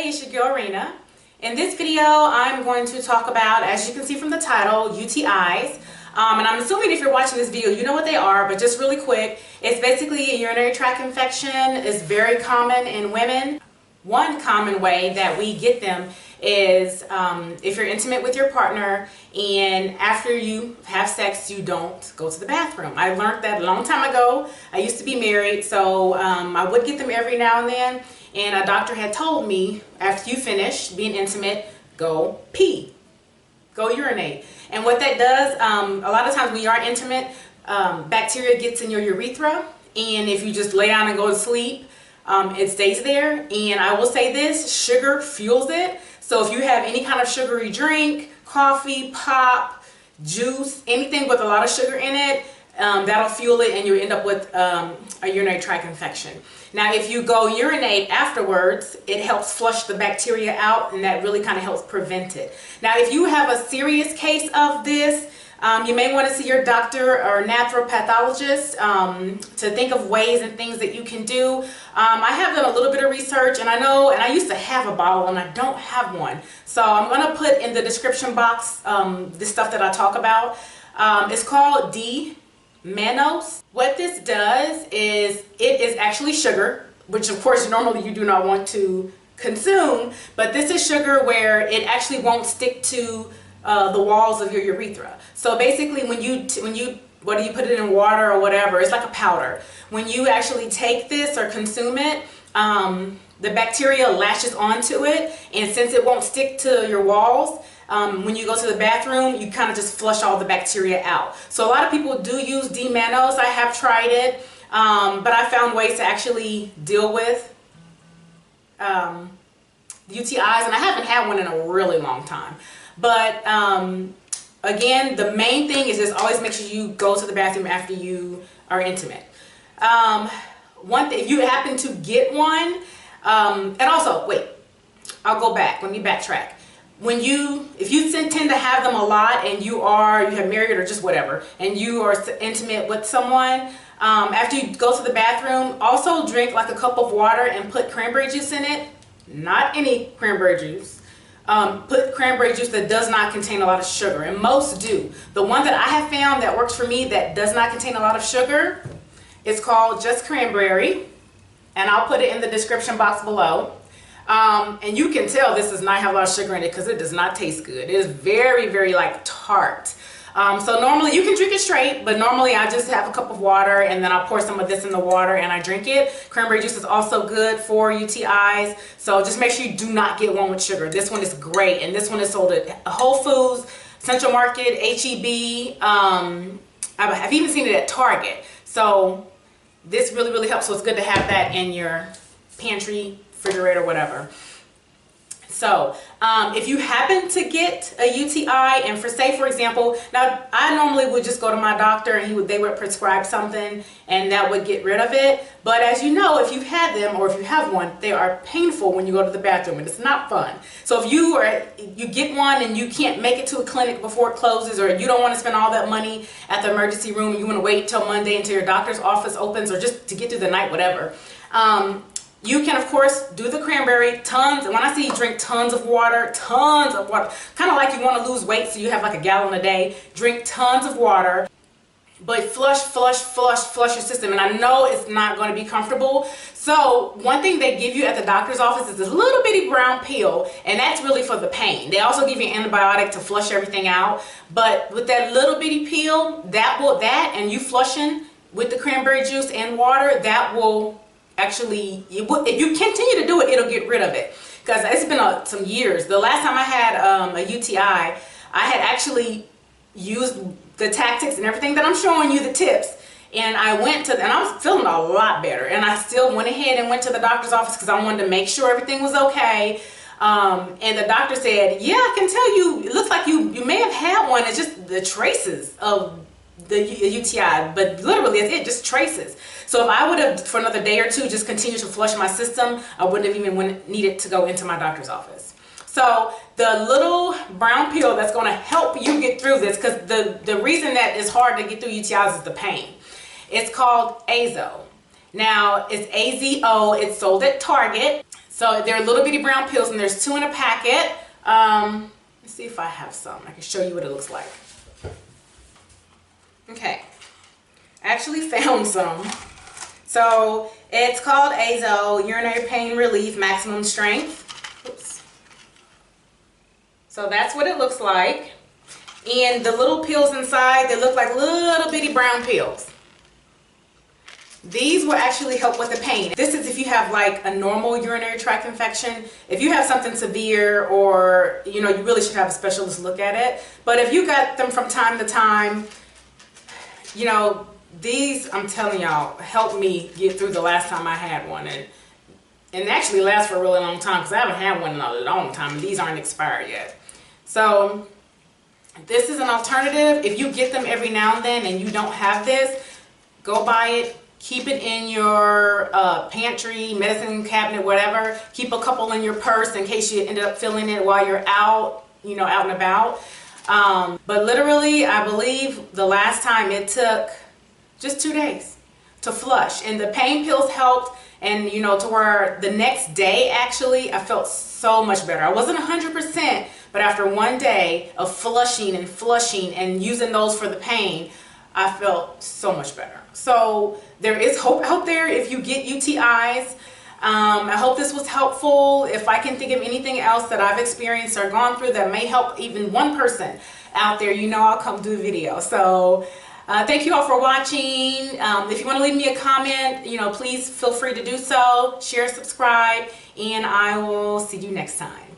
Hey, it's your girl Rena. In this video, I'm going to talk about, as you can see from the title, UTIs. And I'm assuming if you're watching this video, you know what they are, but just really quick, it's basically a urinary tract infection. It's very common in women. One common way that we get them is if you're intimate with your partner and after you have sex, you don't go to the bathroom. I learned that a long time ago. I used to be married, so I would get them every now and then. And a doctor had told me, after you finish being intimate, go pee, go urinate. And what that does, a lot of times when you are intimate, bacteria gets in your urethra, and if you just lay down and go to sleep, it stays there. And I will say this, sugar fuels it. So if you have any kind of sugary drink, coffee, pop, juice, anything with a lot of sugar in it, that'll fuel it and you end up with a urinary tract infection. Now if you go urinate afterwards, it helps flush the bacteria out, and that really kind of helps prevent it. Now if you have a serious case of this, you may want to see your doctor or naturopathologist to think of ways and things that you can do. I have done a little bit of research, and I know, and I used to have a bottle and I don't have one. So I'm going to put in the description box the stuff that I talk about. It's called D-Mannose. What this does is it is actually sugar, which of course normally you do not want to consume, but this is sugar where it actually won't stick to the walls of your urethra. So basically when you whether you put it in water or whatever, it's like a powder. When you actually take this or consume it, the bacteria latches onto it, and since it won't stick to your walls, when you go to the bathroom, you kind of just flush all the bacteria out. So a lot of people do use D-Mannose. I have tried it, but I found ways to actually deal with UTIs, and I haven't had one in a really long time. But again, the main thing is just always make sure you go to the bathroom after you are intimate. One thing, if you happen to get one, and also, wait, I'll go back. Let me backtrack. If you tend to have them a lot, and you have married or just whatever, and you are intimate with someone, after you go to the bathroom, also drink like a cup of water and put cranberry juice in it. Not any cranberry juice. Put cranberry juice that does not contain a lot of sugar, and most do. The one that I have found that works for me that does not contain a lot of sugar, it's called Just Cranberry, and I'll put it in the description box below. And you can tell this does not have a lot of sugar in it because it does not taste good. It is very, very like tart. So normally you can drink it straight, but normally I just have a cup of water and then I'll pour some of this in the water and I drink it. Cranberry juice is also good for UTIs, so just make sure you do not get one with sugar. This one is great, and this one is sold at Whole Foods, Central Market, HEB. I've even seen it at Target. So this really, really helps. So it's good to have that in your pantry, refrigerator, whatever. So if you happen to get a UTI, and for example, now I normally would just go to my doctor and they would prescribe something and that would get rid of it. But as you know, if you've had them or if you have one, they are painful when you go to the bathroom, and it's not fun. So if you get one and you can't make it to a clinic before it closes, or you don't want to spend all that money at the emergency room and you want to wait till Monday until your doctor's office opens, or just to get through the night, whatever. You can, of course, do the cranberry, tons. And when I say you drink tons of water, kind of like you want to lose weight, so you have like a gallon a day. Drink tons of water, but flush your system. And I know it's not going to be comfortable. So one thing they give you at the doctor's office is this little bitty brown pill, and that's really for the pain. They also give you an antibiotic to flush everything out. But with that little bitty pill, and you flushing with the cranberry juice and water, that will actually, if you continue to do it, it'll get rid of it. Because it's been some years. The last time I had a UTI, I had actually used the tactics and everything that I'm showing you, the tips, and I was feeling a lot better, and I still went ahead and went to the doctor's office because I wanted to make sure everything was okay. And the doctor said, yeah, I can tell you, it looks like you may have had one. It's just the traces of the UTI, but literally it's it, just traces. So if I would have, for another day or two, just continued to flush my system, I wouldn't have even needed to go into my doctor's office. So the little brown pill that's going to help you get through this, because the reason that it's hard to get through UTIs is the pain. It's called Azo. Now it's AZO. It's sold at Target. So they're little bitty brown pills, and there's 2 in a packet. Let's see if I have some. I can show you what it looks like. Okay, I actually found some. So it's called Azo Urinary Pain Relief Maximum Strength. Oops. So that's what it looks like. And the little pills inside, they look like little bitty brown pills. These will actually help with the pain. This is if you have like a normal urinary tract infection. If you have something severe, or you really should have a specialist look at it. But if you got them from time to time, these, I'm telling y'all, helped me get through the last time I had one, and actually last for a really long time, because I haven't had one in a long time, and these aren't expired yet. So this is an alternative. If you get them every now and then and you don't have this, go buy it. Keep it in your pantry, medicine cabinet, whatever. Keep a couple in your purse in case you ended up filling it while you're out, out and about. But literally, I believe the last time it took just 2 days to flush, and the pain pills helped, and to where the next day actually I felt so much better. I wasn't 100%, but after 1 day of flushing and using those for the pain, I felt so much better. So there is hope out there if you get UTIs. I hope this was helpful. If I can think of anything else that I've experienced or gone through that may help even one person out there, I'll come do a video. So thank you all for watching. If you want to leave me a comment, please feel free to do so. Share, subscribe, and I will see you next time.